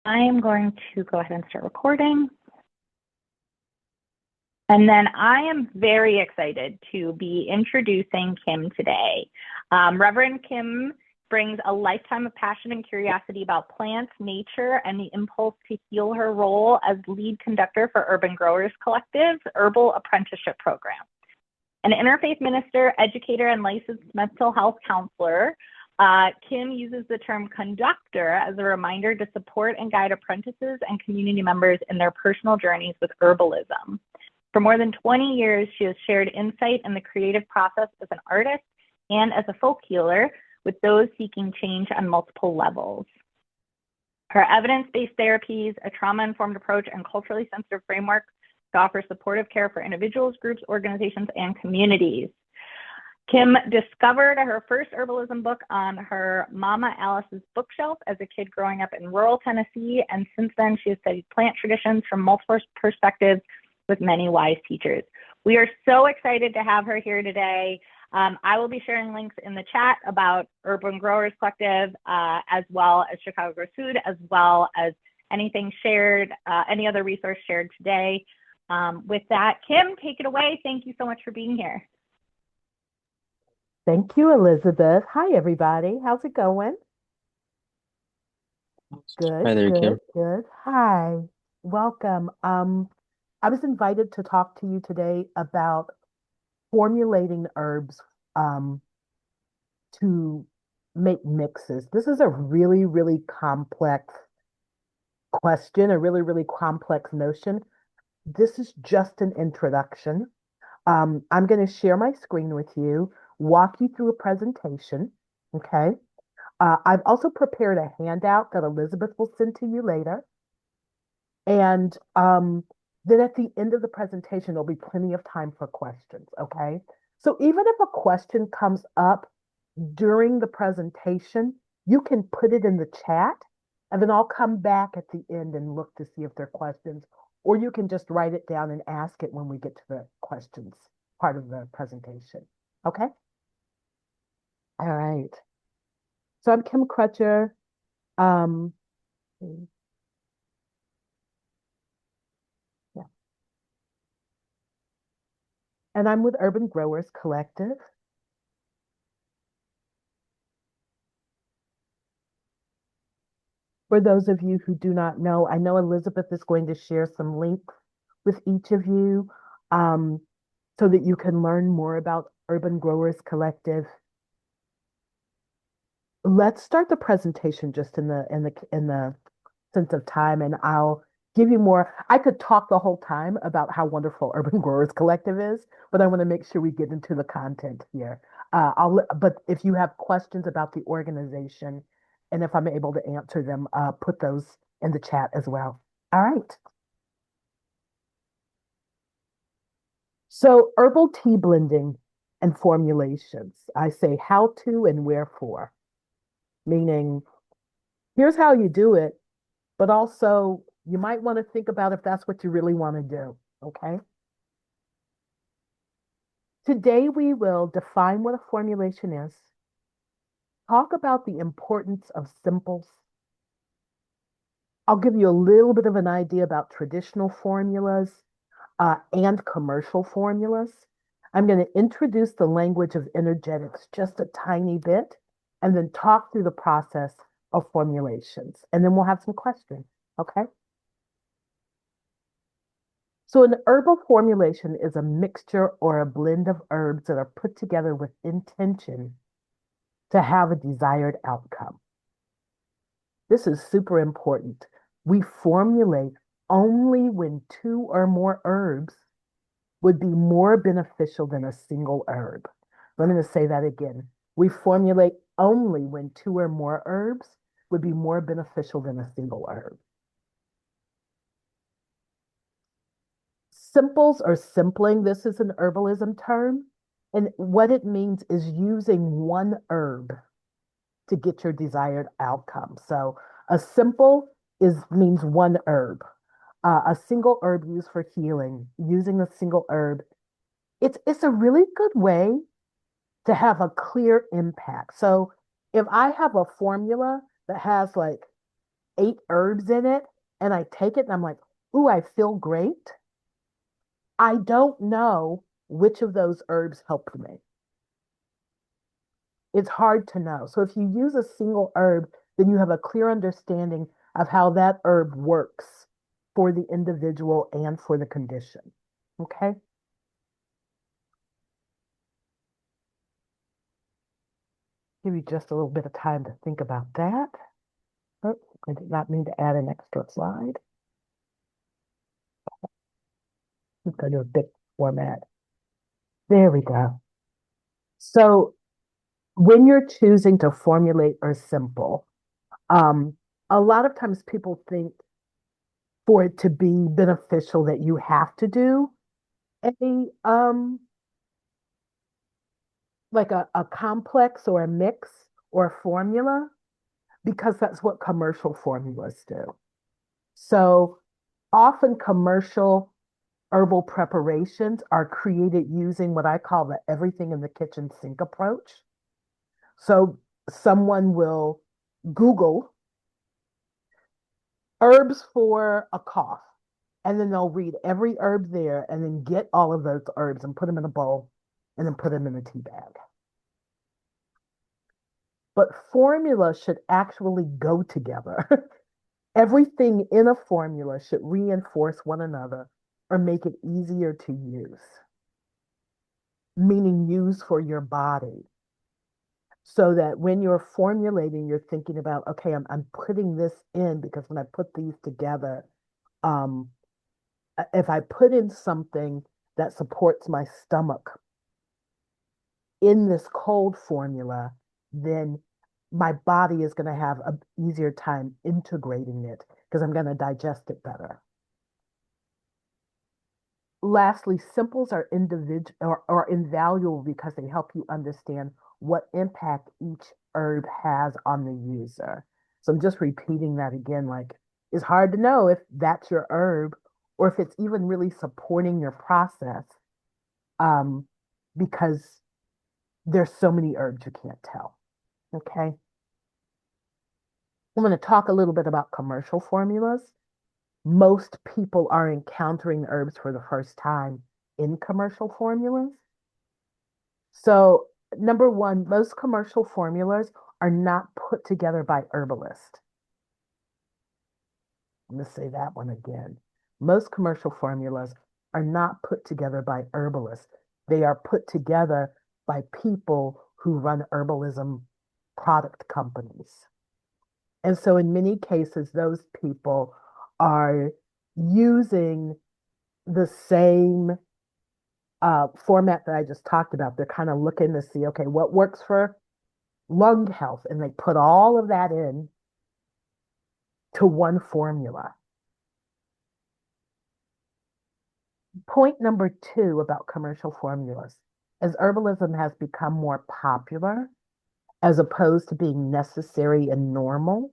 I am going to go ahead and start recording. And then I am very excited to be introducing Kim today. Reverend Kim brings a lifetime of passion and curiosity about plants, nature, and the impulse to heal her role as lead conductor for Urban Growers Collective's Herbal Apprenticeship Program. An interfaith minister, educator, and licensed mental health counselor, Kim uses the term conductor as a reminder to support and guide apprentices and community members in their personal journeys with herbalism. For more than 20 years, she has shared insight in the creative process as an artist and as a folk healer with those seeking change on multiple levels. Her evidence-based therapies, a trauma-informed approach, and culturally sensitive framework to offer supportive care for individuals, groups, organizations, and communities. Kim discovered her first herbalism book on her Mama Alice's bookshelf as a kid growing up in rural Tennessee, and since then she has studied plant traditions from multiple perspectives with many wise teachers. We are so excited to have her here today. I will be sharing links in the chat about Urban Growers Collective, as well as Chicago Grows Food, as well as anything shared, any other resource shared today. With that, Kim, take it away. Thank you so much for being here. Thank you, Elizabeth. Hi, everybody. How's it going? Good, Hi there, good, Kim. good. Hi, welcome. I was invited to talk to you today about formulating herbs to make mixes. This is a really, really complex question, a really, really complex notion. This is just an introduction. I'm going to share my screen with you, walk you through a presentation, okay? I've also prepared a handout that Elizabeth will send to you later. And then at the end of the presentation, there'll be plenty of time for questions, okay? So even if a question comes up during the presentation, you can put it in the chat, and then I'll come back at the end and look to see if there are questions, or you can just write it down and ask it when we get to the questions part of the presentation, okay? All right. So I'm Kim Crutcher. Yeah. And I'm with Urban Growers Collective. For those of you who do not know, I know Elizabeth is going to share some links with each of you so that you can learn more about Urban Growers Collective. Let's start the presentation just in the sense of time, and I'll give you more. I could talk the whole time about how wonderful Urban Growers Collective is, but I want to make sure we get into the content here. But if you have questions about the organization, and if I'm able to answer them, put those in the chat as well. All right. So herbal tea blending and formulations. I say how to and wherefore, meaning here's how you do it, but also you might want to think about if that's what you really want to do, okay? Today we will define what a formulation is, talk about the importance of simples. I'll give you a little bit of an idea about traditional formulas and commercial formulas. I'm going to introduce the language of energetics just a tiny bit, and then talk through the process of formulations. And then we'll have some questions, okay? So an herbal formulation is a mixture or a blend of herbs that are put together with intention to have a desired outcome. This is super important. We formulate only when two or more herbs would be more beneficial than a single herb. I'm going to say that again. We formulate only when two or more herbs would be more beneficial than a single herb. Simples or simpling, this is an herbalism term. And what it means is using one herb to get your desired outcome. So a simple means one herb. A single herb used for healing, using a single herb. It's a really good way to have a clear impact. So if I have a formula that has like 8 herbs in it and I take it and I'm like, ooh, I feel great. I don't know which of those herbs helped me. It's hard to know. So if you use a single herb, then you have a clear understanding of how that herb works for the individual and for the condition. Okay? Give you just a little bit of time to think about that. Oh, I did not mean to add an extra slide. Let's go to a big format. There we go. So when you're choosing to formulate or simple, um, a lot of times people think for it to be beneficial that you have to do a like a complex or a mix or a formula because that's what commercial formulas do. So often commercial herbal preparations are created using what I call the everything in the kitchen sink approach. So someone will Google herbs for a cough, and then they'll read every herb there and then get all of those herbs and put them in a bowl and then put them in a tea bag. But formula should actually go together. Everything in a formula should reinforce one another or make it easier to use, meaning use for your body. So that when you're formulating, you're thinking about, okay, I'm putting this in because when I put these together, um, if I put in something that supports my stomach in this cold formula, then my body is going to have an easier time integrating it because I'm going to digest it better. Lastly, simples are individual or invaluable because they help you understand what impact each herb has on the user. So I'm just repeating that again, like it's hard to know if that's your herb or if it's even really supporting your process, um, because there's so many herbs you can't tell. Okay. I'm going to talk a little bit about commercial formulas. Most people are encountering herbs for the first time in commercial formulas. So, number one, most commercial formulas are not put together by herbalists. I'm going to say that one again. Most commercial formulas are not put together by herbalists. They are put together by people who run herbalism product companies. And so, in many cases, those people are using the same format that I just talked about. They're kind of looking to see, okay, what works for lung health, and they put all of that in to one formula. Point number two about commercial formulas, as herbalism has become more popular, as opposed to being necessary and normal,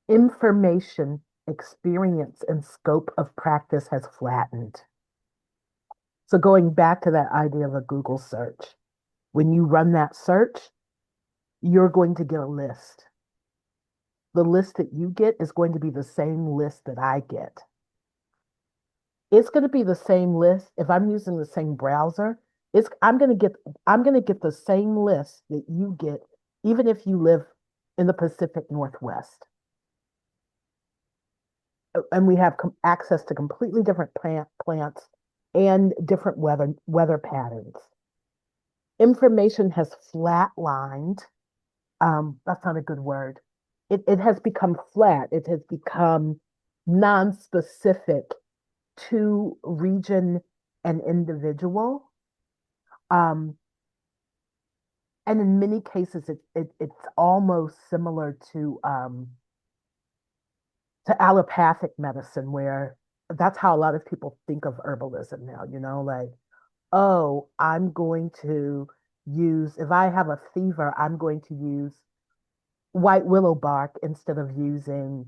information, experience, and scope of practice has flattened. So going back to that idea of a Google search, when you run that search, you're going to get a list. The list that you get is going to be the same list that I get. It's going to be the same list if I'm using the same browser. I'm going to get the same list that you get, even if you live in the Pacific Northwest. And we have access to completely different plants and different weather patterns. Information has flatlined. That's not a good word. It has become flat. It has become non-specific to region and individual. And in many cases, it's almost similar to allopathic medicine, where that's how a lot of people think of herbalism now, like, oh, I'm going to use, if I have a fever, I'm going to use white willow bark instead of using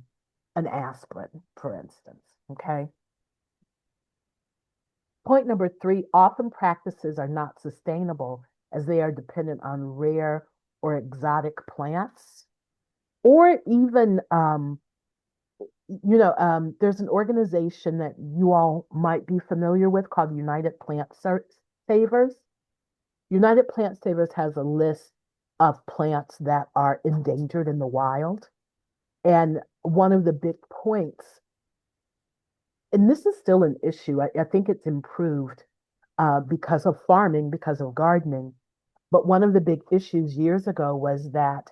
an aspirin, for instance. Okay. Point number three, often practices are not sustainable as they are dependent on rare or exotic plants. or even there's an organization that you all might be familiar with called United Plant Savers. United Plant Savers has a list of plants that are endangered in the wild. And one of the big points, and this is still an issue, I think it's improved because of farming, because of gardening. But one of the big issues years ago was that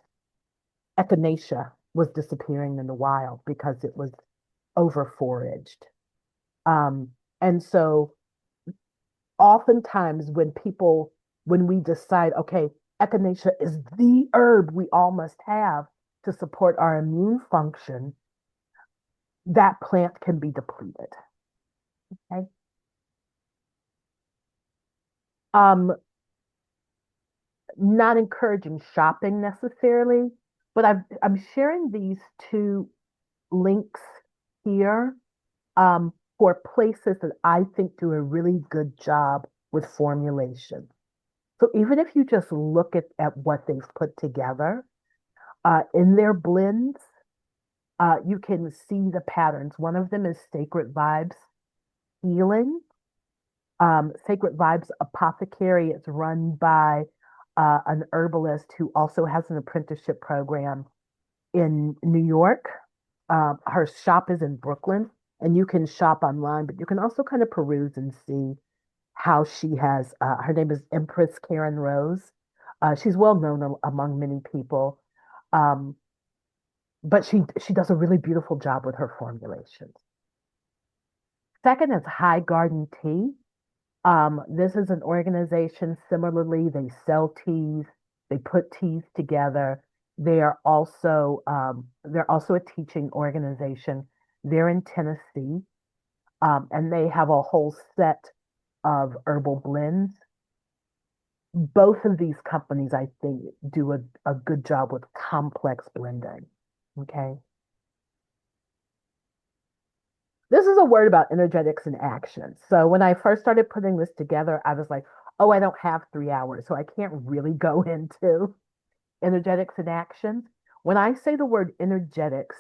echinacea was disappearing in the wild because it was over foraged. And so oftentimes when we decide, okay, echinacea is the herb we all must have to support our immune function, that plant can be depleted. Okay. Um, Not encouraging shopping necessarily, but I'm sharing these two links here for places that I think do a really good job with formulation. So even if you just look at what they've put together in their blends, you can see the patterns. One of them is Sacred Vibes Healing. Sacred Vibes Apothecary. It's run by an herbalist who also has an apprenticeship program in New York. Her shop is in Brooklyn, and you can shop online, but you can also kind of peruse and see how she has. Her name is Empress Karen Rose. She's well known among many people, um, but she does a really beautiful job with her formulations. Second is High Garden Tea. This is an organization. Similarly, they sell teas, they put teas together. They're also a teaching organization. They're in Tennessee, and they have a whole set of herbal blends. Both of these companies, I think, do a good job with complex blending. Okay. This is a word about energetics and action. So when I first started putting this together, I was like, oh, I don't have 3 hours, so I can't really go into energetics and actions. When I say the word energetics,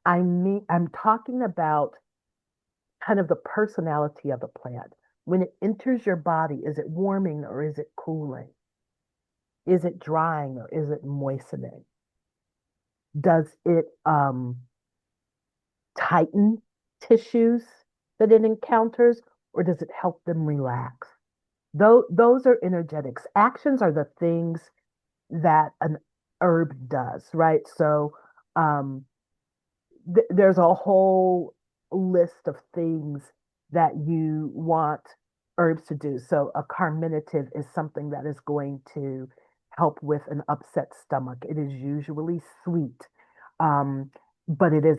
I'm talking about kind of the personality of the plant. When it enters your body, is it warming or is it cooling? Is it drying or is it moistening? Does it tighten tissues that it encounters, or does it help them relax? Those are energetics. Actions are the things that an herb does, right? So um, there's a whole list of things that you want herbs to do. So a carminative is something that is going to help with an upset stomach. It is usually sweet, um, but it is,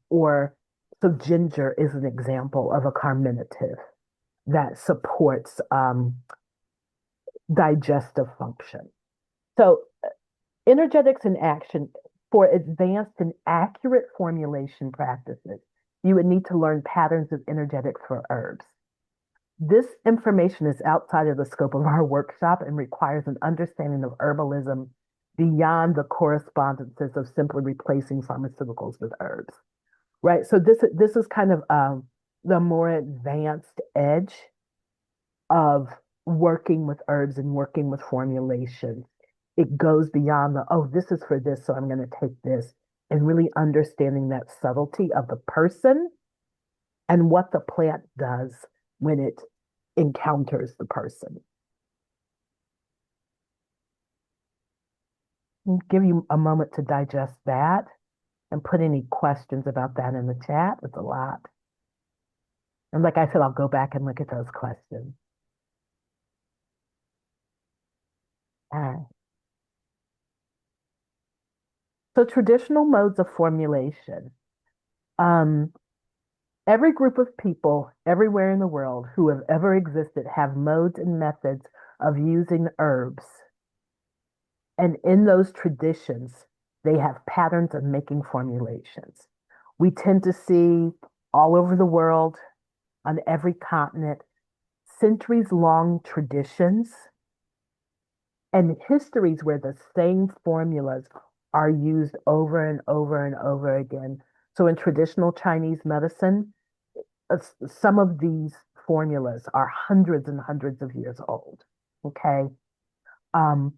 or so ginger is an example of a carminative that supports digestive function. So energetics in action for advanced and accurate formulation practices, you would need to learn patterns of energetics for herbs. This information is outside of the scope of our workshop and requires an understanding of herbalism beyond the correspondences of simply replacing pharmaceuticals with herbs, right? So this is kind of the more advanced edge of working with herbs and working with formulations. It goes beyond oh, this is for this, so I'm going to take this, and really understanding that subtlety of the person and what the plant does when it encounters the person. I'll give you a moment to digest that and put any questions about that in the chat. It's a lot. And like I said, I'll go back and look at those questions. All right. So traditional modes of formulation. Um, every group of people everywhere in the world who have ever existed have modes and methods of using herbs. And in those traditions, they have patterns of making formulations. We tend to see all over the world, on every continent, centuries long traditions and histories where the same formulas are used over and over and over again. So in traditional Chinese medicine, some of these formulas are hundreds and hundreds of years old. Okay. Um,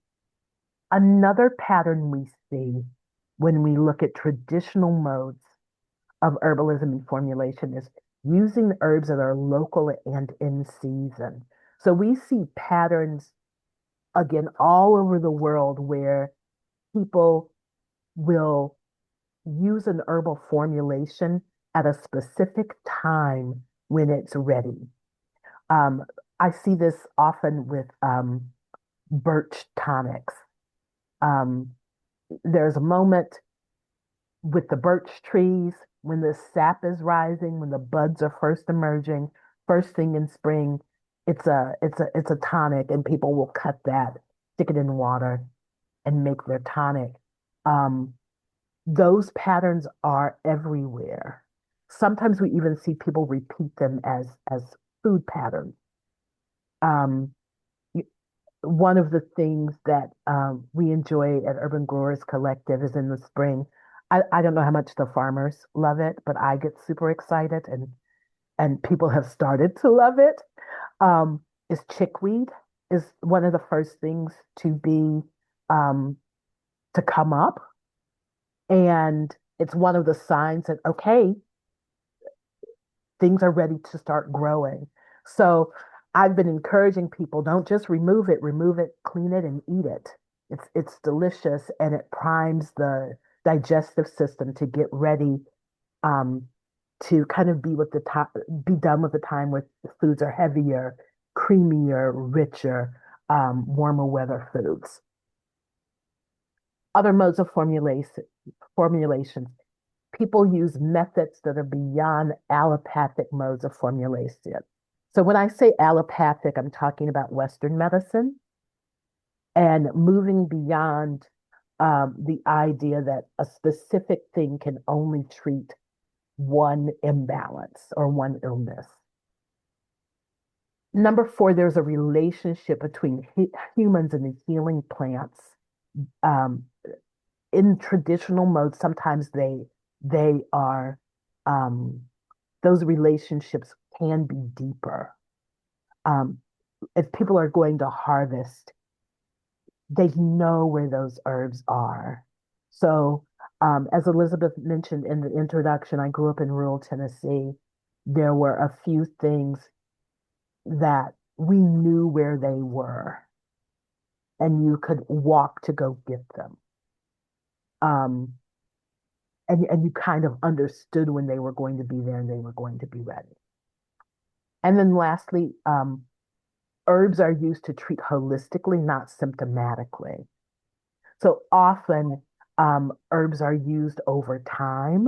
Another pattern we see when we look at traditional modes of herbalism and formulation is using herbs that are local and in season. So we see patterns again all over the world where people will use an herbal formulation at a specific time when it's ready. Um, I see this often with birch tonics. Um, there's a moment with the birch trees when the sap is rising, when the buds are first emerging, first thing in spring. It's a tonic, and people will cut that, stick it in water, and make their tonic. Um, those patterns are everywhere. Sometimes we even see people repeat them as food patterns. Um, One of the things that we enjoy at Urban Growers Collective is in the spring. I don't know how much the farmers love it, but I get super excited and people have started to love it. Is chickweed is one of the first things to be um, to come up. And it's one of the signs that, okay, things are ready to start growing. So I've been encouraging people, don't just remove it, clean it, and eat it. It's delicious and it primes the digestive system to get ready um, to kind of be done with the time where foods are heavier, creamier, richer, warmer weather foods. Other modes of formulation. People use methods that are beyond allopathic modes of formulation. So when I say allopathic, I'm talking about Western medicine and moving beyond the idea that a specific thing can only treat one imbalance or one illness. Number four, there's a relationship between humans and the healing plants. Um, in traditional modes, sometimes they are um, those relationships can be deeper. Um, if people are going to harvest, they know where those herbs are. So, as Elizabeth mentioned in the introduction, I grew up in rural Tennessee. There were a few things that we knew where they were, and you could walk to go get them. Um, and you kind of understood when they were going to be there and they were going to be ready. And then lastly, herbs are used to treat holistically, not symptomatically. So often, herbs are used over time.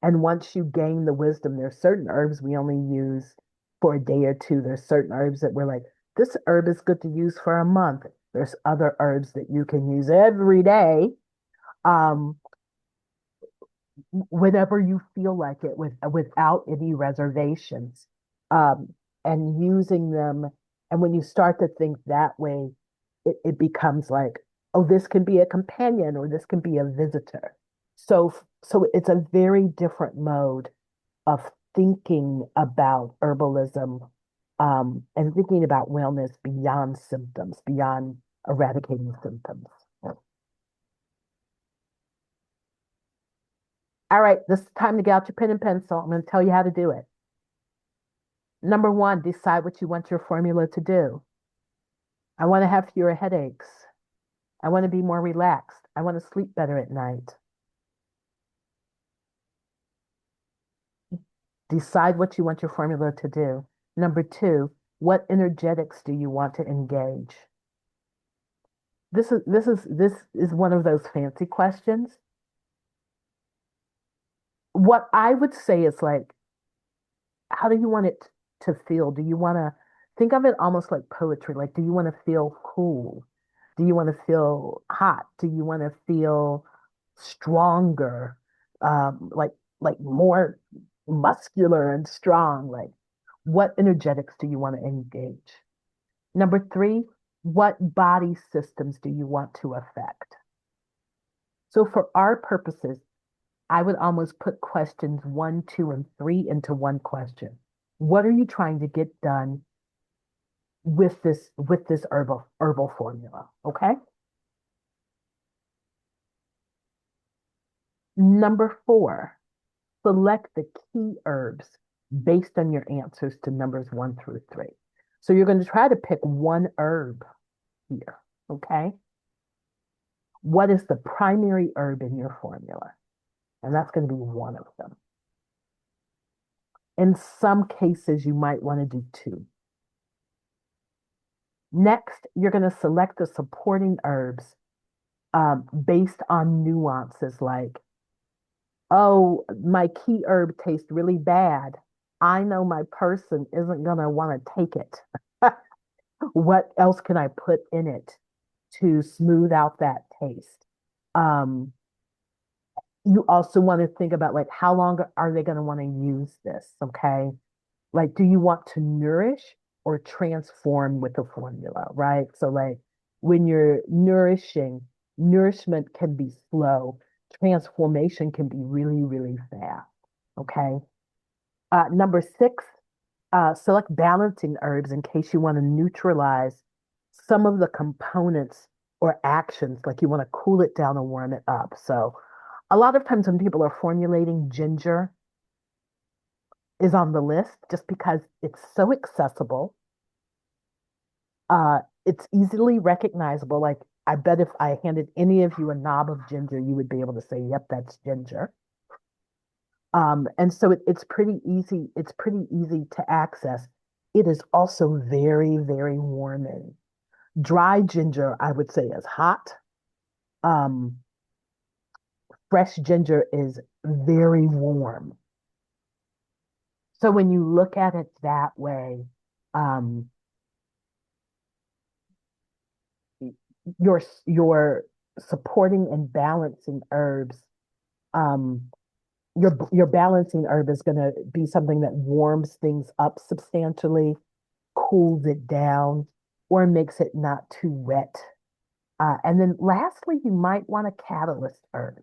And once you gain the wisdom, there's certain herbs we only use for a day or two. There's certain herbs that we're like, this herb is good to use for a month. There's other herbs that you can use every day, um, whenever you feel like it, without any reservations, um, and using them. And when you start to think that way, it becomes like, oh, this can be a companion or this can be a visitor. So it's a very different mode of thinking about herbalism, and thinking about wellness beyond symptoms, beyond eradicating symptoms. All right, this is time to get out your pen and pencil. I'm going to tell you how to do it. Number one, decide what you want your formula to do. I want to have fewer headaches. I want to be more relaxed. I want to sleep better at night. Decide what you want your formula to do. Number two, what energetics do you want to engage? This is one of those fancy questions. What I would say is like, how do you want it to feel? Do you want to think of it almost like poetry? Like, do you want to feel cool? Do you want to feel hot? Do you want to feel stronger? Like more muscular and strong? Like, what energetics do you want to engage? Number three, what body systems do you want to affect? So for our purposes, I would almost put questions 1, 2, and 3 into one question. What are you trying to get done with this herbal formula? Okay. Number 4, select the key herbs based on your answers to numbers 1 through 3. So you're going to try to pick one herb here. Okay. What is the primary herb in your formula? And that's going to be one of them. In some cases, you might want to do 2. Next, you're going to select the supporting herbs based on nuances like, oh, my key herb tastes really bad. I know my person isn't going to want to take it. What else can I put in it to smooth out that taste? Um, you also want to think about like how long are they going to want to use this? Okay. Like, do you want to nourish or transform with the formula, right? So like when you're nourishing, nourishment can be slow. Transformation can be really, really fast. Okay. Number 6, select balancing herbs in case you want to neutralize some of the components or actions, like you want to cool it down and warm it up. So a lot of times when people are formulating, ginger is on the list just because it's so accessible. It's easily recognizable. Like I bet if I handed any of you a knob of ginger, you would be able to say, yep, that's ginger. And so it's pretty easy. It's pretty easy to access. It is also very, very warming. Dry ginger, I would say, is hot. Um, Fresh ginger is very warm. So when you look at it that way, um, your supporting and balancing herbs, um, your balancing herb is going to be something that warms things up substantially, cools it down, or makes it not too wet. And then lastly, you might want a catalyst herb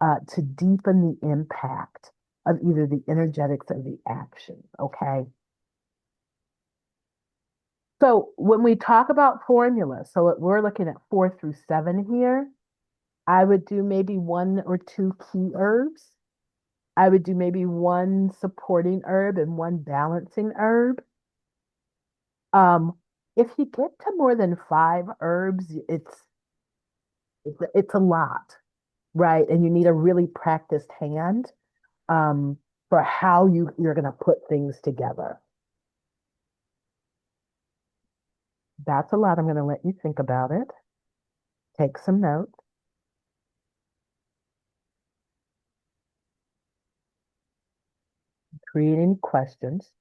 to deepen the impact of either the energetics or the action. Okay. So when we talk about formulas, so we're looking at 4 through 7 here. I would do maybe 1 or 2 key herbs. I would do maybe 1 supporting herb and 1 balancing herb. Um, if you get to more than 5 herbs, it's a lot, right? And you need a really practiced hand um, for how you're going to put things together. That's a lot. I'm going to let you think about it. Take some notes. Create any questions.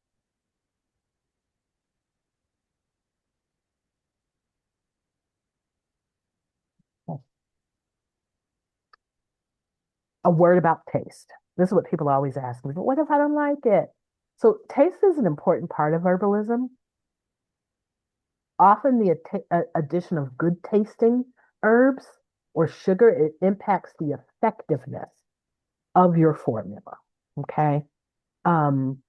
A word about taste. This is what people always ask me, but what if I don't like it? So taste is an important part of herbalism. Often the addition of good tasting herbs or sugar, it impacts the effectiveness of your formula. Okay. Um,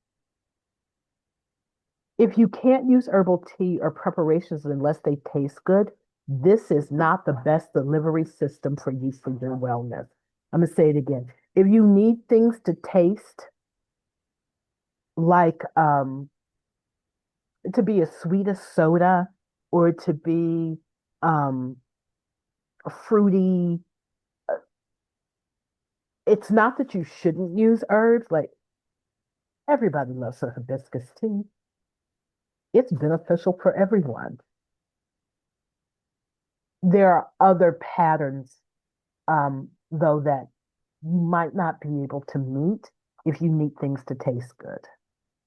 if you can't use herbal tea or preparations unless they taste good, this is not the best delivery system for you for your wellness. I'm going to say it again. If you need things to taste like to be as sweet as soda or to be um, fruity, it's not that you shouldn't use herbs. Like everybody loves a hibiscus tea. It's beneficial for everyone. There are other patterns, though, that you might not be able to meet if you need things to taste good.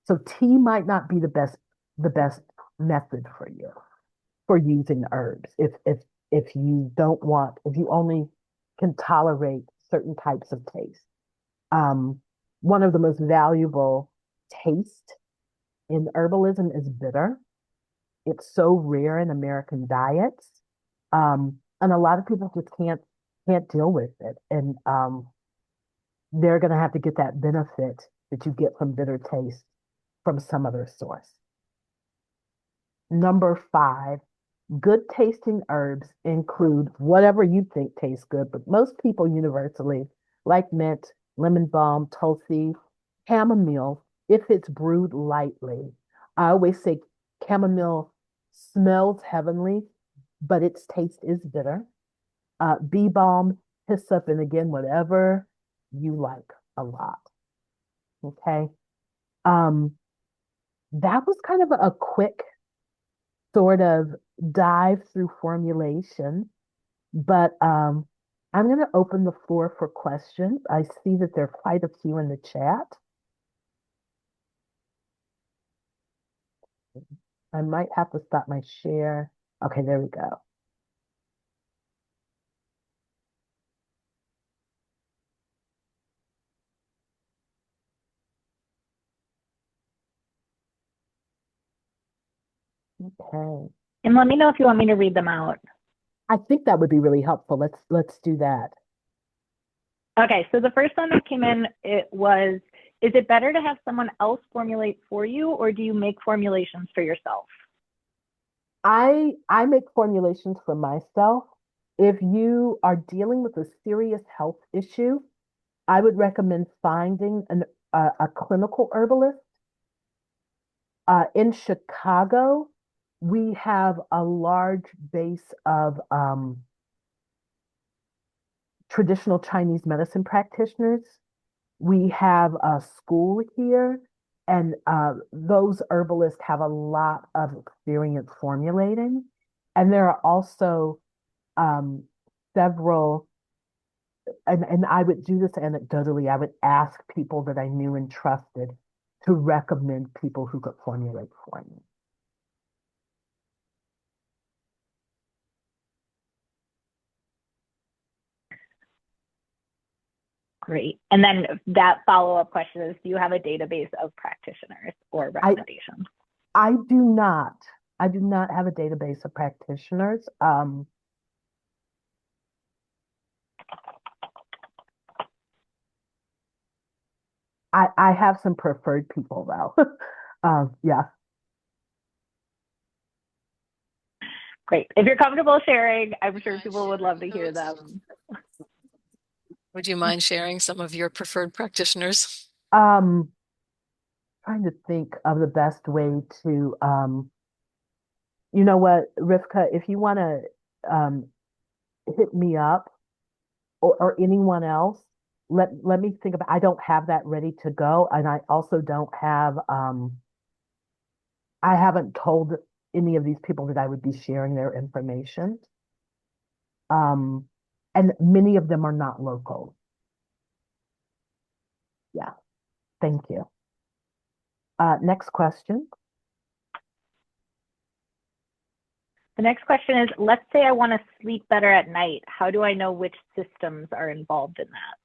So tea might not be the best method for you for using herbs. If you don't want, if you only can tolerate certain types of taste. Um, One of the most valuable taste in herbalism is bitter. It's so rare in American diets. And a lot of people just can't can't deal with it. And they're going to have to get that benefit that you get from bitter taste from some other source. Number 5, good tasting herbs include whatever you think tastes good, but most people universally like mint, lemon balm, tulsi, chamomile, if it's brewed lightly. I always say chamomile smells heavenly, but its taste is bitter. Bee balm, hyssop, and again, whatever you like a lot. Okay. Um, that was kind of a quick sort of dive through formulation, but I'm going to open the floor for questions. I see that there are quite a few in the chat. I might have to stop my share. Okay, there we go. Okay. And let me know if you want me to read them out. I think that would be really helpful. Let's do that. Okay, so the first one that came in, it was, is it better to have someone else formulate for you, or do you make formulations for yourself? I make formulations for myself. If you are dealing with a serious health issue, I would recommend finding a clinical herbalist. In Chicago, we have a large base of traditional Chinese medicine practitioners. We have a school here, and those herbalists have a lot of experience formulating. And there are also several, and I would do this anecdotally, I would ask people that I knew and trusted to recommend people who could formulate for me. Great. And then that follow-up question is, do you have a database of practitioners or recommendations? I do not. I do not have a database of practitioners. I have some preferred people though. Yeah. Great. If you're comfortable sharing, I'm sure people would love to hear them. Would you mind sharing some of your preferred practitioners? Trying to think of the best way to, you know what, Rivka, if you want to hit me up or anyone else, let me think about, I don't have that ready to go. And I also don't have, I haven't told any of these people that I would be sharing their information. And many of them are not local. Yeah, thank you. Next question. The next question is, let's say I want to sleep better at night. How do I know which systems are involved in that?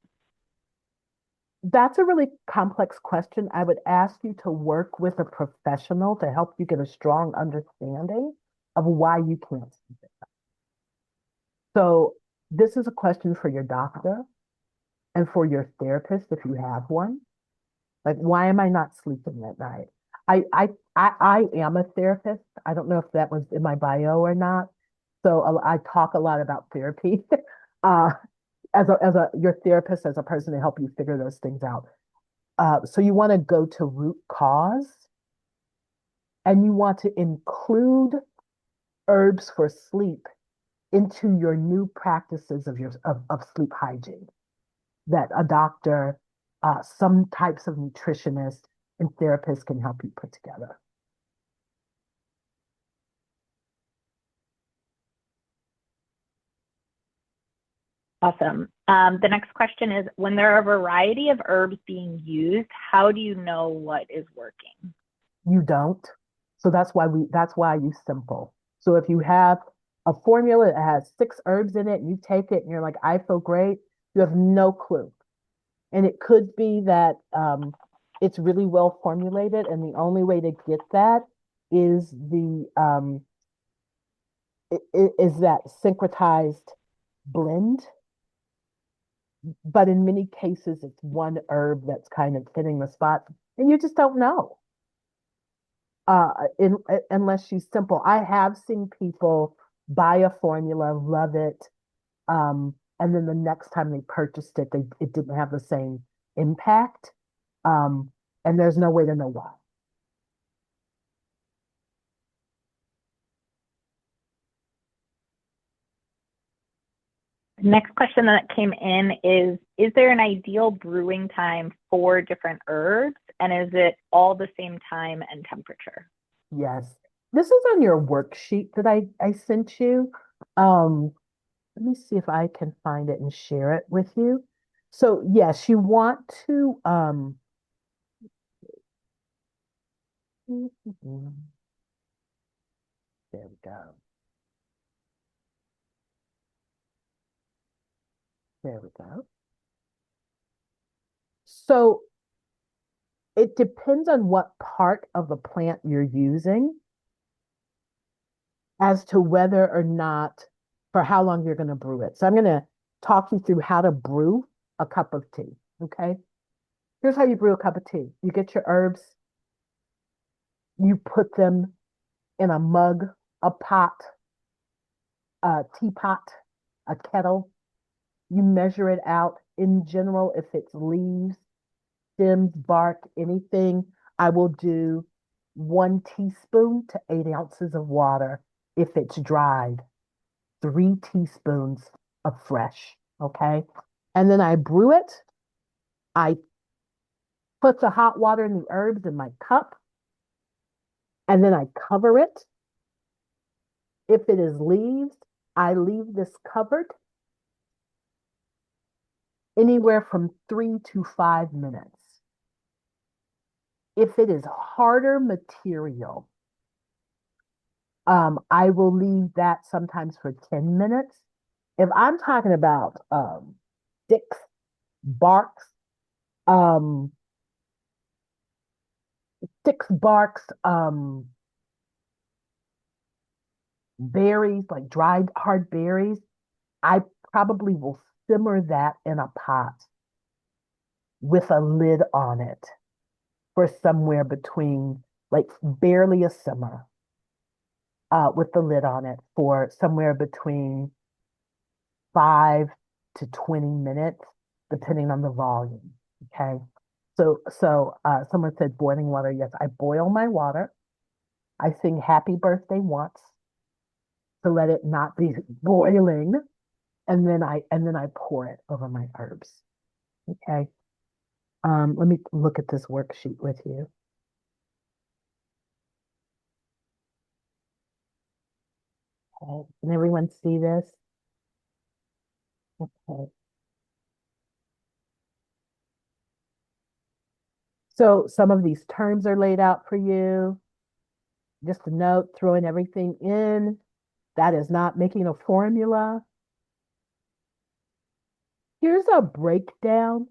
That's a really complex question. I would ask you to work with a professional to help you get a strong understanding of why you can't sleep at night. So this is a question for your doctor and for your therapist if you have one. Like, why am I not sleeping at night? I am a therapist. I don't know if that was in my bio or not. So I talk a lot about therapy. uh, as a your therapist, as a person to help you figure those things out. So you want to go to root cause, and you want to include herbs for sleep into your new practices of sleep hygiene that a doctor, some types of nutritionists and therapists can help you put together. Awesome. The next question is, when there are a variety of herbs being used, how do you know what is working? You don't. So that's why I use simple. So if you have a formula that has 6 herbs in it and you take it and you're like, I feel great, you have no clue. And it could be that it's really well formulated, and the only way to get that is is that syncretized blend. but in many cases, it's one herb that's kind of hitting the spot, and you just don't know. Unless she's simple. I have seen people buy a formula, love it, and then the next time they purchased it, it didn't have the same impact. Um, and there's no way to know why. Next question that came in is there an ideal brewing time for different herbs? And is it all the same time and temperature? Yes. This is on your worksheet that I sent you. Um, Let me see if I can find it and share it with you. So yes, you want to there we go. There we go. So it depends on what part of the plant you're using as to whether or not for how long you're going to brew it. So I'm going to talk you through how to brew a cup of tea. Okay. Here's how you brew a cup of tea. You get your herbs, you put them in a mug, a pot, a teapot, a kettle. You measure it out. In general, if it's leaves, stems, bark, anything, I will do 1 teaspoon to 8 ounces of water. If it's dried, 3 teaspoons of fresh. Okay. And then I brew it. I put the hot water and the herbs in my cup. And then I cover it. If it is leaves, I leave this covered anywhere from 3 to 5 minutes. If it is harder material, I will leave that sometimes for 10 minutes. If I'm talking about sticks, barks, um, sticks, barks, berries, like dried hard berries, I probably will simmer that in a pot with a lid on it for somewhere between, like barely a simmer, with the lid on it for somewhere between 5 to 20 minutes, depending on the volume. Okay. So someone said boiling water. Yes, I boil my water. I sing happy birthday once to let it not be boiling. And then I pour it over my herbs. Okay. Let me look at this worksheet with you. Okay. Can everyone see this? Okay. So some of these terms are laid out for you. Just a note, throwing everything in. That is not making a formula. Here's a breakdown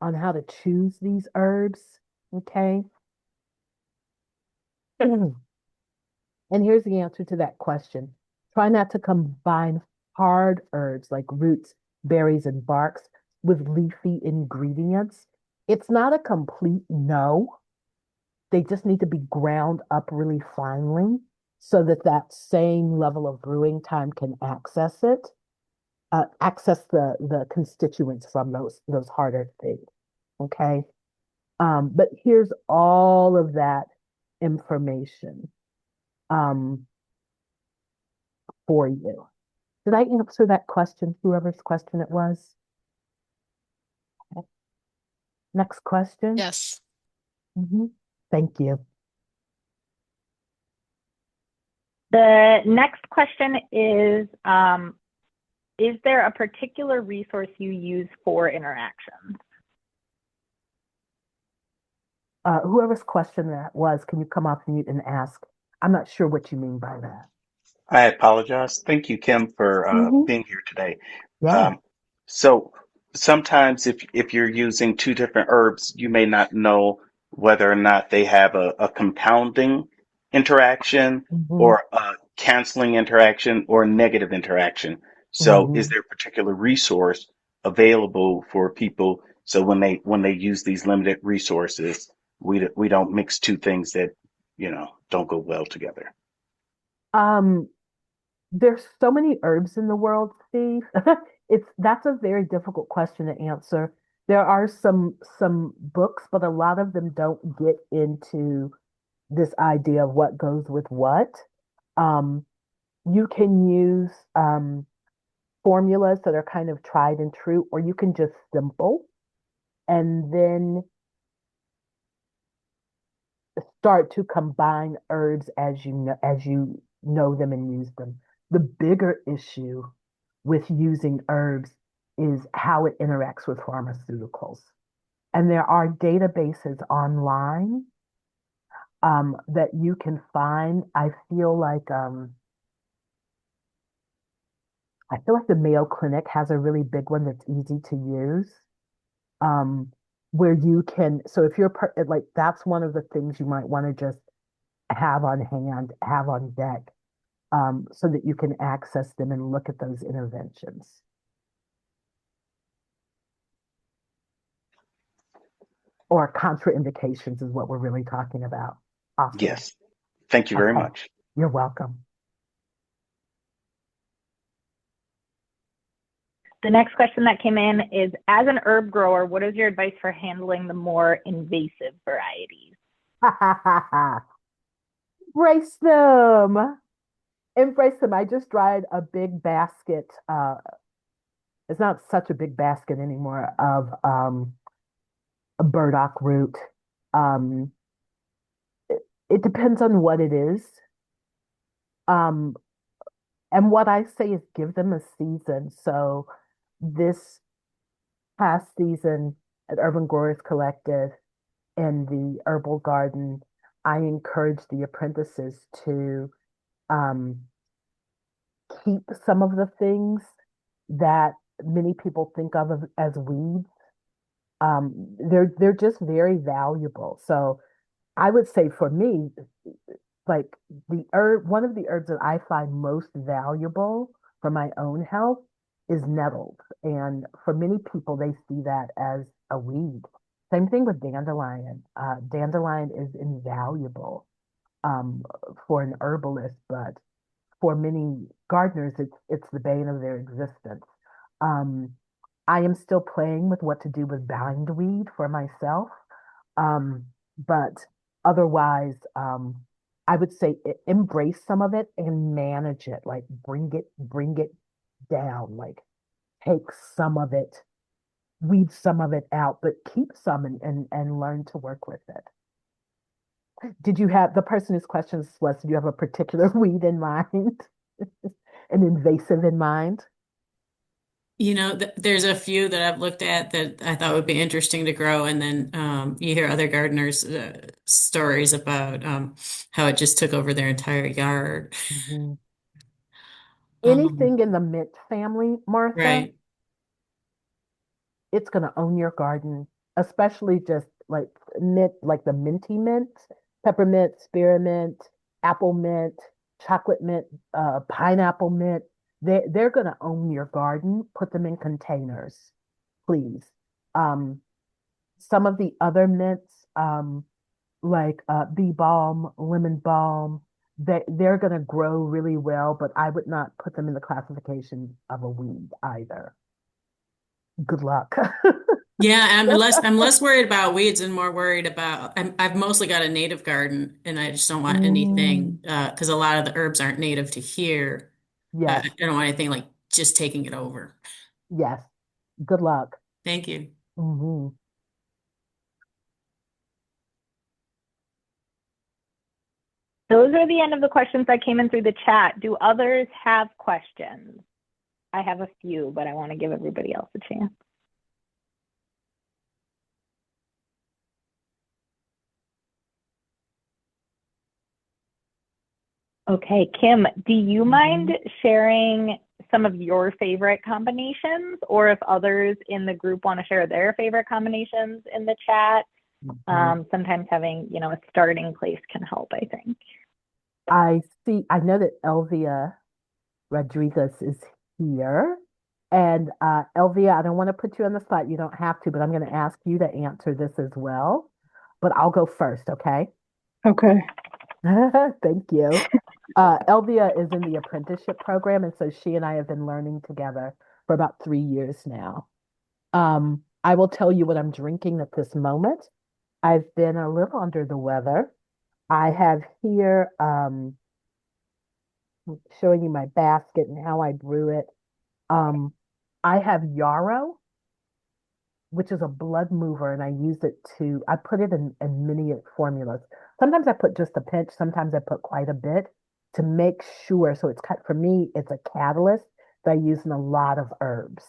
on how to choose these herbs. Okay. And here's the answer to that question. Try not to combine hard herbs like roots, berries, and barks with leafy ingredients. It's not a complete no. They just need to be ground up really finely so that that same level of brewing time can access it, access the constituents from those harder things. Okay. But here's all of that information um, for you. Did I answer that question, whoever's question it was? Okay. Next question. Yes. Thank you. The next question is there a particular resource you use for interactions? Whoever's question that was, can you come off mute and ask? I'm not sure what you mean by that. I apologize. Thank you, Kim, for being here today. Yeah. Um, so sometimes if you're using two different herbs, you may not know whether or not they have a compounding interaction hmm or a canceling interaction or a negative interaction. So is hmm there a particular resource available for people. So when they use these limited resources, we don't mix two things that, don't go well together. Um, there's so many herbs in the world, Steve. That's a very difficult question to answer. There are some books, but a lot of them don't get into this idea of what goes with what. Um, you can use formulas that are kind of tried and true, or you can just simple and then start to combine herbs as you know them and use them. The bigger issue with using herbs is how it interacts with pharmaceuticals. And there are databases online that you can find. I feel like the Mayo Clinic has a really big one that's easy to use. Um, where you can, so if you're like, that's one of the things you might want to just have on hand, have on deck, so that you can access them and look at those interventions. Or contraindications is what we're really talking about. Awesome. Yes. Thank you very Okay. much. You're welcome. The next question that came in is, as an herb grower, what is your advice for handling the more invasive varieties? Embrace them. Embrace them. I just dried a big basket. It's not such a big basket anymore of a burdock root. Um, it depends on what it is. Um, and what I say is give them a season. So this past season at Urban Growers Collective in the herbal garden, I encourage the apprentices to um, keep some of the things that many people think of as weeds. They're just very valuable. So I would say for me, like one of the herbs that I find most valuable for my own health is nettles. And for many people, they see that as a weed. Same thing with dandelion. Dandelion is invaluable um, for an herbalist, but for many gardeners, it's the bane of their existence. Um, I am still playing with what to do with bindweed for myself. But otherwise, I would say embrace some of it and manage it. Like bring it down. Like take some of it, weed some of it out, but keep some and learn to work with it. Did you have the person whose questions was, do you have a particular weed in mind? An invasive in mind? There's a few that I've looked at that I thought would be interesting to grow, and then you hear other gardeners' stories about how it just took over their entire yard. Mhm. Um, Anything in the mint family, Martha, right. it's going to own your garden, especially just like mint, like the minty mint, peppermint, spearmint, apple mint, chocolate mint, pineapple mint. They're going to own your garden. Put them in containers, please. Um, some of the other mints, like bee balm, lemon balm, they're going to grow really well, but I would not put them in the classification of a weed either. Good luck. Yeah, I'm less worried about weeds and more worried about I've mostly got a native garden, and I just don't want anything Mm, because a lot of the herbs aren't native to here. yes, I don't want anything like just taking it over. yes. Good luck. Thank you. Hmm. Those are the end of the questions that came in through the chat. Do others have questions? I have a few, but I want to give everybody else a chance. Okay, Kim, do you mind sharing some of your favorite combinations, or if others in the group want to share their favorite combinations in the chat? Sometimes having, a starting place can help, I think. I see, I know that Elvia Rodriguez is here. And Elvia, I don't want to put you on the spot. You don't have to, but I'm going to ask you to answer this as well. But I'll go first, okay? Okay. Thank you. Elvia is in the apprenticeship program, and so she and I have been learning together for about 3 years now. I will tell you what I'm drinking at this moment. I've been a little under the weather. I have here showing you my basket and how I brew it. Um, I have yarrow, which is a blood mover, and I put it in many formulas. Sometimes I put just a pinch, sometimes I put quite a bit to make sure. So for me, it's a catalyst that I use in a lot of herbs,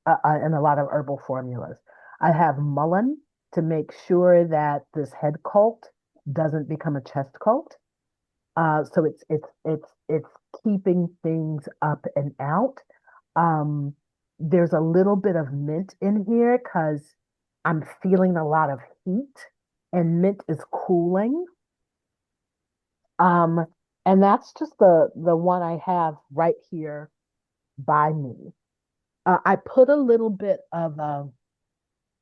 in a lot of herbal formulas. I have mullein to make sure that this head colt doesn't become a chest colt. So it's keeping things up and out. Um, there's a little bit of mint in here because I'm feeling a lot of heat, and mint is cooling. Um, and that's just the one I have right here by me. I put a little bit of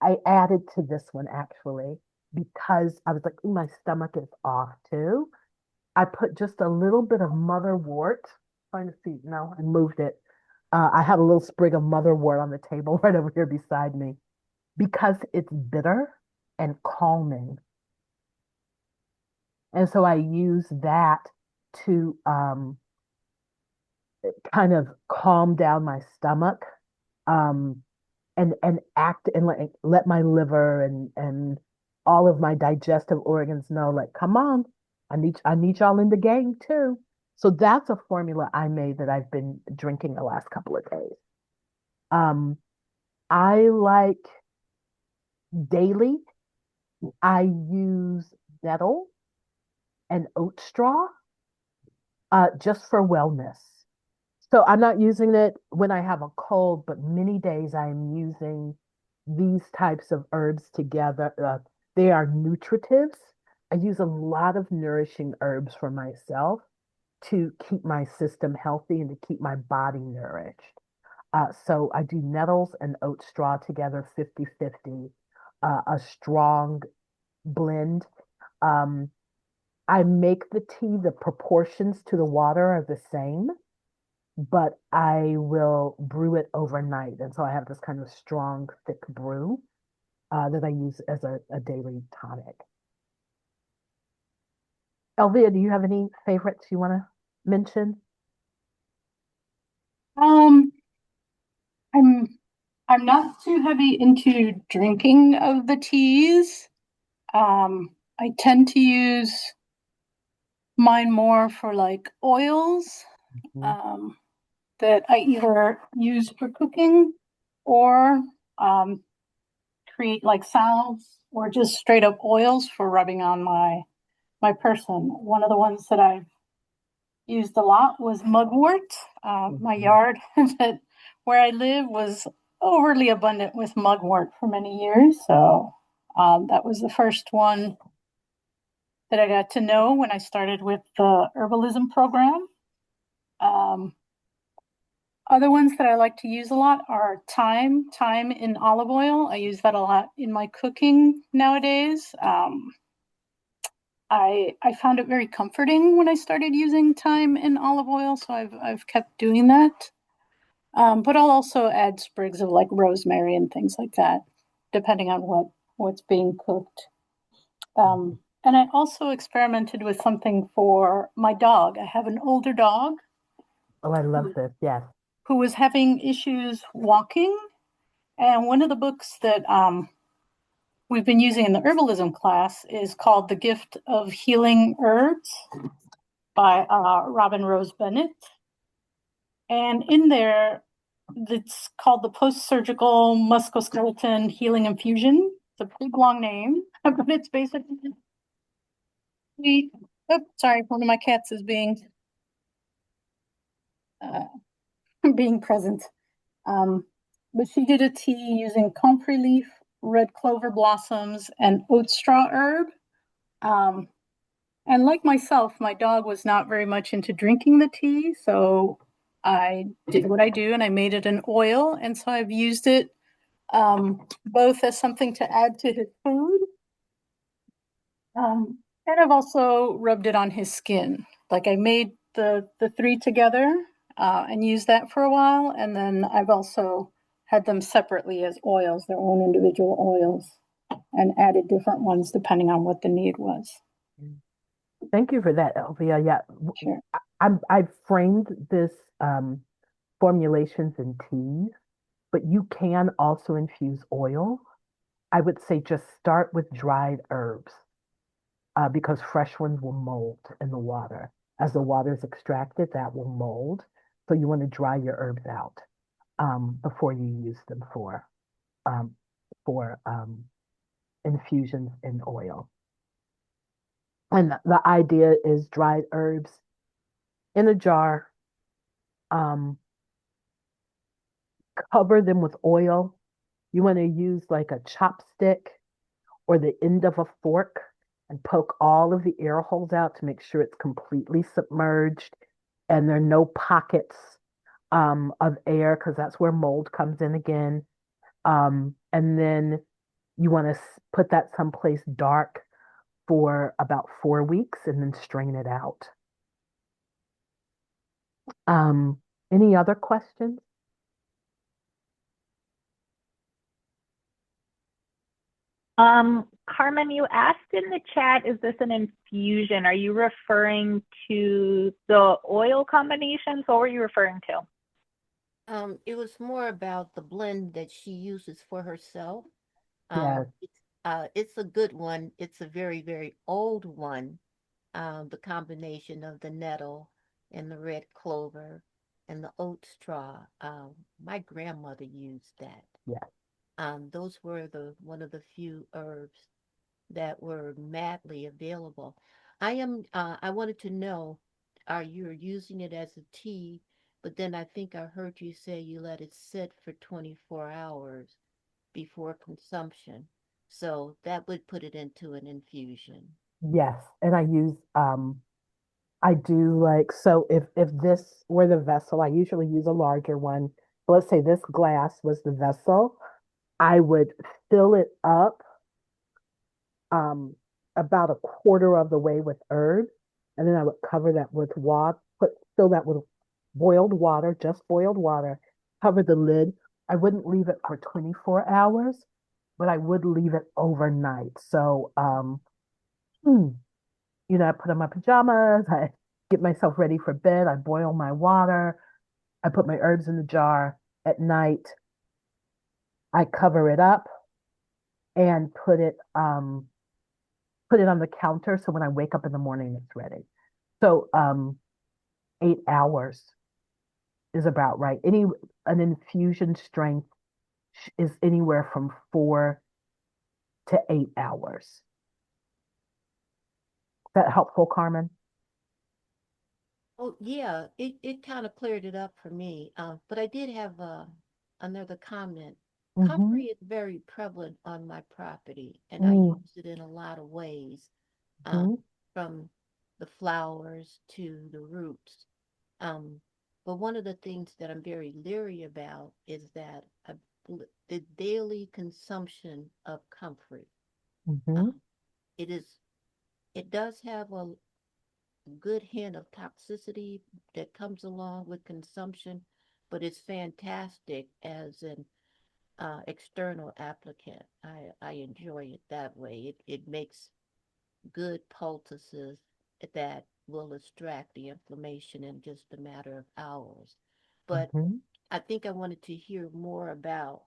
I added to this one actually because I was like, "Ooh, my stomach is off too." I put just a little bit of motherwort. Trying to see. No, I moved it. I have a little sprig of motherwort on the table right over here beside me because it's bitter and calming. And so I use that to kind of calm down my stomach, um, and act and let my liver and all of my digestive organs know, like, come on, I need y'all in the game too. So that's a formula I made that I've been drinking the last couple of days. Um, I like daily. I use nettle and oat straw, just for wellness. So I'm not using it when I have a cold, but many days I'm using these types of herbs together. They are nutritives. I use a lot of nourishing herbs for myself to keep my system healthy and to keep my body nourished. So I do nettles and oat straw together 50-50, a strong blend. Um, I make the tea, the proportions to the water are the same, but I will brew it overnight. And so I have this kind of strong, thick brew that I use as a daily tonic. Elvia, do you have any favorites you want to mention? Um, I'm I'm not too heavy into drinking of the teas. I tend to use mine more for like oils, Mhm. um, that I either use for cooking or um, create like salves or just straight up oils for rubbing on my person. One of the ones that I've used a lot was mugwort. My Mhm. yard that where I live was overly abundant with mugwort for many years. So that was the first one that I got to know when I started with the herbalism program. Um, Other ones that I like to use a lot are thyme in olive oil. I use that a lot in my cooking nowadays. I found it very comforting when I started using thyme in olive oil, so I've kept doing that. But I'll also add sprigs of like rosemary and things like that, depending on what's being cooked. And I also experimented with something for my dog. I have an older dog Oh, I love who, this. Yes. who was having issues walking. And one of the books that we've been using in the herbalism class is called The Gift of Healing Herbs by Robin Rose Bennett. And in there, it's called the Post-Surgical Musculoskeleton Healing Infusion. It's a big long name, but it's basically sorry, one of my cats is uh, being present. Um, but she did a tea using comfrey leaf, red clover blossoms, and oat straw herb. Um, and like myself, my dog was not very much into drinking the tea, so I did what I do and I made it an oil. And so I've used it both as something to add to his food. And I've also rubbed it on his skin. Like I made the three together and used that for a while. And then I've also had them separately as oils, their own individual oils, and added different ones depending on what the need was. Thank you for that, Elvia. Yeah, Sure. I've framed this formulations in teas, but you can also infuse oil. I would say just start with dried herbs because fresh ones will mold in the water. As the water is extracted, that will mold. So you want to dry your herbs out before you use them um, for infusions in oil. And the idea is dried herbs in a jar, um, cover them with oil. You want to use like a chopstick or the end of a fork and poke all of the air holes out to make sure it's completely submerged and there are no pockets of air because that's where mold comes in again. And then you want to put that someplace dark for about 4 weeks and then strain it out. Um, any other questions? Carmen, you asked in the chat, is this an infusion? Are you referring to the oil combinations? What were you referring to? It was more about the blend that she uses for herself. Yeah. It's a good one. It's a very, very old one. The combination of the nettle and the red clover and the oat straw. My grandmother used that. Yeah. Those were the one of the few herbs that were madly available. I wanted to know, are you using it as a tea? But then I think I heard you say you let it sit for 24 hours before consumption. So that would put it into an infusion. Yes. And I do like so if this were the vessel, I usually use a larger one. Let's say this glass was the vessel, I would fill it up um, about a quarter of the way with herbs, and then I would cover that with water, fill that with boiled water, just boiled water, cover the lid. I wouldn't leave it for 24 hours, but I would leave it overnight. So, I put on my pajamas, I get myself ready for bed, I boil my water, I put my herbs in the jar at night, I cover it up and put it on the counter so when I wake up in the morning it's ready. So 8 hours is about right. An infusion strength is anywhere from 4 to 8 hours. Is that helpful, Carmen? Oh, yeah, it kind of cleared it up for me. But I did have another comment. Mm-hmm. Comfrey is very prevalent on my property, and I Mm-hmm. use it in a lot of ways, um, from the flowers to the roots. Um, but one of the things that I'm very leery about is that the daily consumption of comfrey. Mm-hmm. Um, it is, it does have a good hint of toxicity that comes along with consumption, but it's fantastic as an external applicant. I enjoy it that way. It makes good poultices that will extract the inflammation in just a matter of hours. But Mm-hmm. I think I wanted to hear more about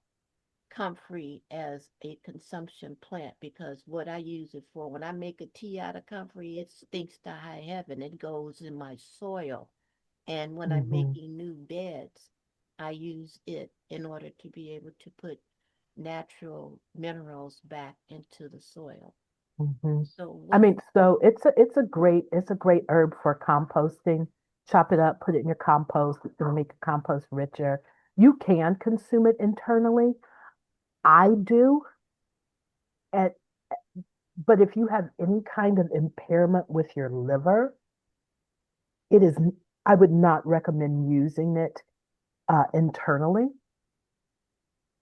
comfrey as a consumption plant because what I use it for, when I make a tea out of comfrey, it stinks to high heaven. It goes in my soil. And when I'm Mm-hmm. making new beds, I use it in order to be able to put natural minerals back into the soil. Mm-hmm. So I what, mean, so it's a great herb for composting. Chop it up, put it in your compost. It's going to make your compost richer. You can consume it internally. I do, at, but if you have any kind of impairment with your liver, it is I would not recommend using it internally.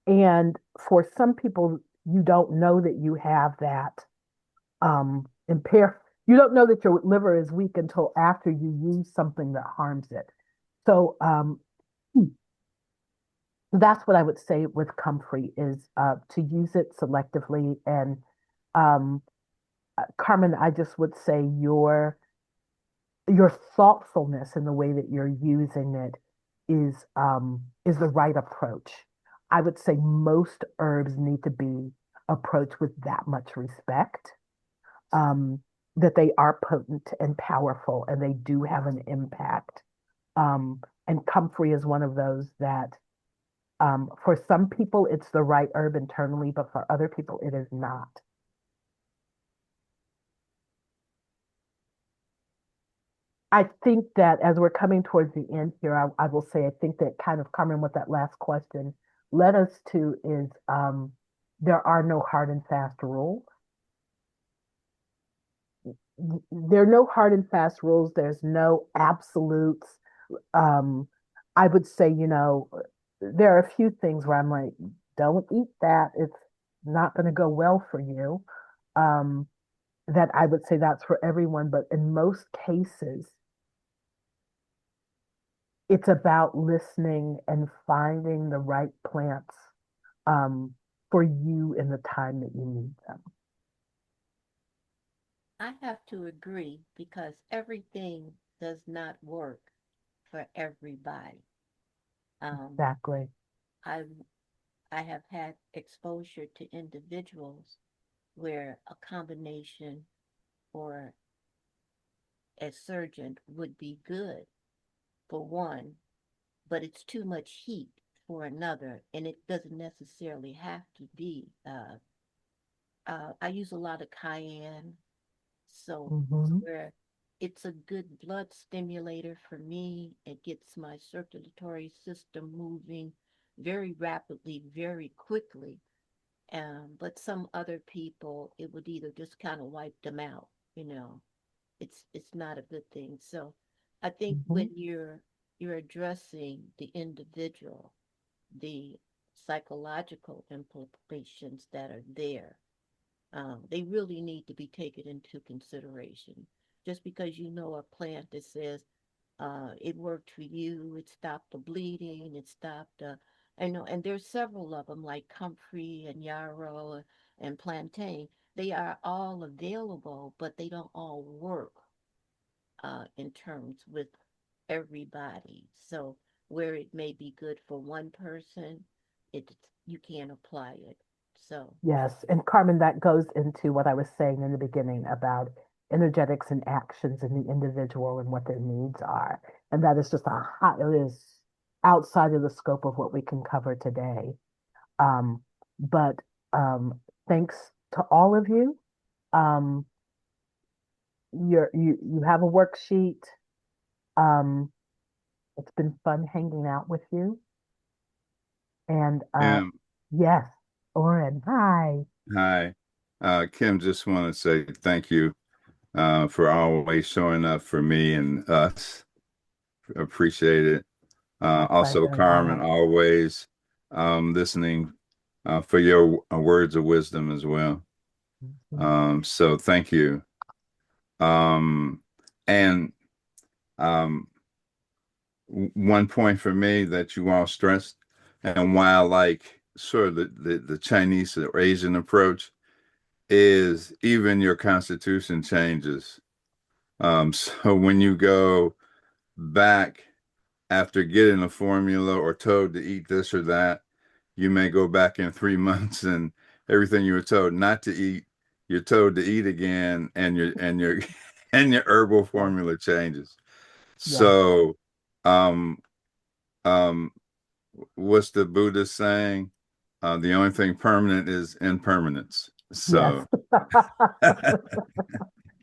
And for some people, you don't know that you have that you don't know that your liver is weak until after you use something that harms it. So that's what I would say with comfrey is to use it selectively. And um, Carmen, I just would say your thoughtfulness in the way that you're using it is the right approach. I would say most herbs need to be approached with that much respect, um, that they are potent and powerful and they do have an impact. And comfrey is one of those that for some people it's the right herb internally, but for other people it is not. I think that as we're coming towards the end here, I will say I think that kind of Carmen, what that last question led us to is there are no hard and fast rules. There are no hard and fast rules. There's no absolutes. I would say, there are a few things where I'm like, don't eat that. It's not going to go well for you. That I would say that's for everyone, but in most cases, it's about listening and finding the right plants for you in the time that you need them. I have to agree because everything does not work for everybody. Exactly. I I have had exposure to individuals where a combination or a surgeon would be good for one, but it's too much heat for another, and it doesn't necessarily have to be. I use a lot of cayenne, so Mm-hmm. where it's a good blood stimulator for me. It gets my circulatory system moving very rapidly, very quickly. But some other people, it would either just kind of wipe them out, you know. It's not a good thing. So I think Mm-hmm. when you're addressing the individual, the psychological implications that are there, they really need to be taken into consideration. Just because you know a plant that says it worked for you, it stopped the bleeding, it stopped, I know, and there's several of them like comfrey and yarrow and plantain. They are all available, but they don't all work in terms with everybody. So where it may be good for one person, it you can't apply it. So Yes. And Carmen, that goes into what I was saying in the beginning about energetics and actions in the individual and what their needs are. And that is just it is outside of the scope of what we can cover today. But thanks to all of you. Um, you have a worksheet. Um, it's been fun hanging out with you. And Kim, yes, Oren, hi. hi. Kim, just want to say thank you for always showing up for me and us. Appreciate it. My Also, pleasure. Carmen, always listening for your words of wisdom as well. Mhm. So thank you. And um, one point for me that you all stressed, and why I like sort of the Chinese or Asian approach is even your constitution changes. So when you go back after getting a formula or told to eat this or that, you may go back in 3 months and everything you were told not to eat, you're told to eat again, and your and your herbal Yes, formula changes. yes, So, um, um, what's the Buddhist saying? The only thing permanent is impermanence. yes. So,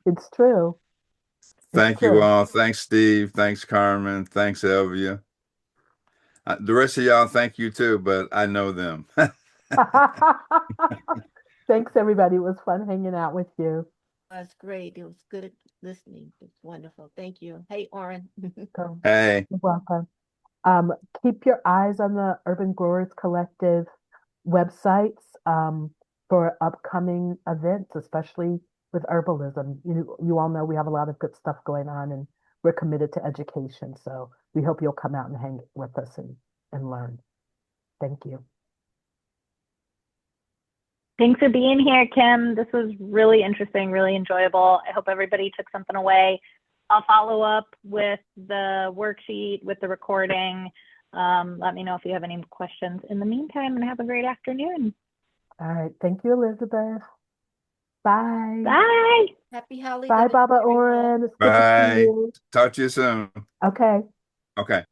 It's true. It's thank you true. all. Thanks, Steve. Thanks, Carmen. Thanks, Elvia. The rest of y'all, thank you too, but I know them. Thanks, everybody. It was fun hanging out with you. was great. It was good listening. It's wonderful. Thank you. Hey, Oren. So Hey, you're welcome. Keep your eyes on the Urban Growers Collective websites for upcoming events, especially with herbalism. You all know we have a lot of good stuff going on, and we're committed to education. So we hope you'll come out and hang with us and learn. Thank you. Thanks for being here, Kim. This was really interesting, really enjoyable. I hope everybody took something away. I'll follow up with the worksheet, with the recording. Let me know if you have any questions in the meantime, and have a great afternoon. All right. Thank you, Elizabeth. Bye. Bye. Happy holidays. Bye, Baba everyone. Oren. It's good to see bye. you. Talk to you soon. Okay. Okay.